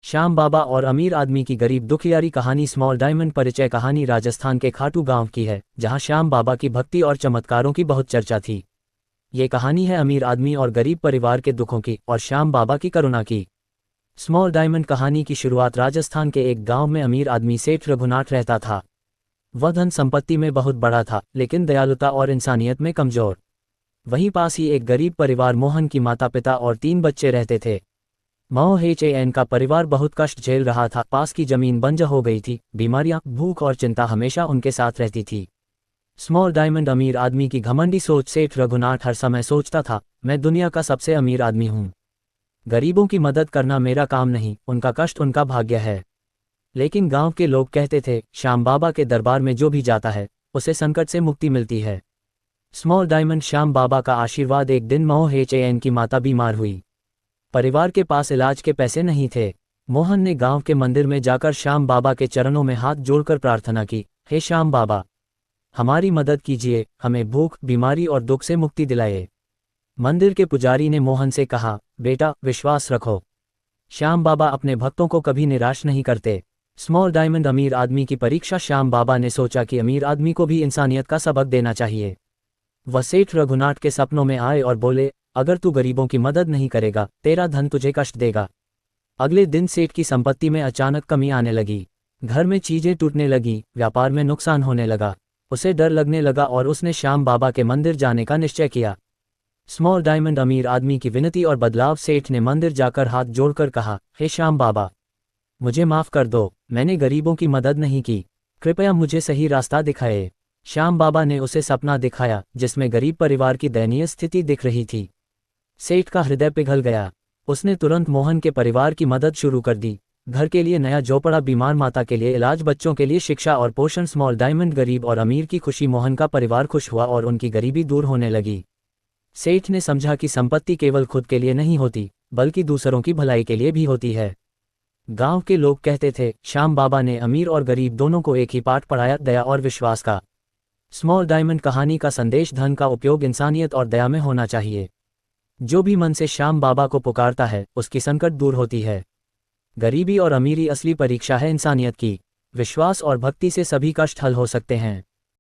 श्याम बाबा और अमीर आदमी की गरीब दुखियारी कहानी। स्मॉल डायमंड परिचय कहानी राजस्थान के खाटू गांव की है, जहां श्याम बाबा की भक्ति और चमत्कारों की बहुत चर्चा थी। ये कहानी है अमीर आदमी और गरीब परिवार के दुखों की और श्याम बाबा की करुणा की। स्मॉल डायमंड कहानी की शुरुआत राजस्थान के एक गांव में अमीर आदमी सेठ रघुनाथ रहता था। वह धन संपत्ति में बहुत बड़ा था, लेकिन दयालुता और इंसानियत में कमजोर। वहीं पास ही एक गरीब परिवार मोहन की माता पिता और 3 बच्चे रहते थे। मोहन का परिवार बहुत कष्ट झेल रहा था। पास की जमीन बंजर हो गई थी, बीमारियां, भूख और चिंता हमेशा उनके साथ रहती थी। स्मॉल डायमंड अमीर आदमी की घमंडी सोच। सेठ रघुनाथ हर समय सोचता था, मैं दुनिया का सबसे अमीर आदमी हूँ। गरीबों की मदद करना मेरा काम नहीं, उनका कष्ट उनका भाग्य है। लेकिन गांव के लोग कहते थे, श्याम बाबा के दरबार में जो भी जाता है उसे संकट से मुक्ति मिलती है। स्मॉल डायमंड श्याम बाबा का आशीर्वाद। एक दिन मोहन की माता बीमार हुई। परिवार के पास इलाज के पैसे नहीं थे। मोहन ने गांव के मंदिर में जाकर श्याम बाबा के चरणों में हाथ जोड़कर प्रार्थना की, हे श्याम बाबा, हमारी मदद कीजिए, हमें भूख, बीमारी और दुख से मुक्ति दिलाए। मंदिर के पुजारी ने मोहन से कहा, बेटा विश्वास रखो, श्याम बाबा अपने भक्तों को कभी निराश नहीं करते। स्मॉल डायमंड अमीर आदमी की परीक्षा। श्याम बाबा ने सोचा कि अमीर आदमी को भी इंसानियत का सबक देना चाहिए। वह सेठ रघुनाथ के सपनों में आए और बोले, अगर तू गरीबों की मदद नहीं करेगा, तेरा धन तुझे कष्ट देगा। अगले दिन सेठ की संपत्ति में अचानक कमी आने लगी। घर में चीजें टूटने लगी, व्यापार में नुकसान होने लगा। उसे डर लगने लगा और उसने श्याम बाबा के मंदिर जाने का निश्चय किया। स्मॉल डायमंड अमीर आदमी की विनती और बदलाव। सेठ ने मंदिर जाकर हाथ जोड़कर कहा, हे श्याम बाबा, मुझे माफ कर दो, मैंने गरीबों की मदद नहीं की, कृपया मुझे सही रास्ता दिखाए। श्याम बाबा ने उसे सपना दिखाया जिसमें गरीब परिवार की दयनीय स्थिति दिख रही थी। सेठ का हृदय पिघल गया। उसने तुरंत मोहन के परिवार की मदद शुरू कर दी। घर के लिए नया झोपड़ा, बीमार माता के लिए इलाज, बच्चों के लिए शिक्षा और पोषण। स्मॉल डायमंड गरीब और अमीर की खुशी। मोहन का परिवार खुश हुआ और उनकी गरीबी दूर होने लगी। सेठ ने समझा कि संपत्ति केवल खुद के लिए नहीं होती, बल्कि दूसरों की भलाई के लिए भी होती है। गांव के लोग कहते थे, श्याम बाबा ने अमीर और गरीब दोनों को एक ही पाठ पढ़ाया, दया और विश्वास का। स्मॉल डायमंड कहानी का संदेश, धन का उपयोग इंसानियत और दया में होना चाहिए। जो भी मन से श्याम बाबा को पुकारता है, उसकी संकट दूर होती है। गरीबी और अमीरी असली परीक्षा है इंसानियत की। विश्वास और भक्ति से सभी कष्ट हल हो सकते हैं।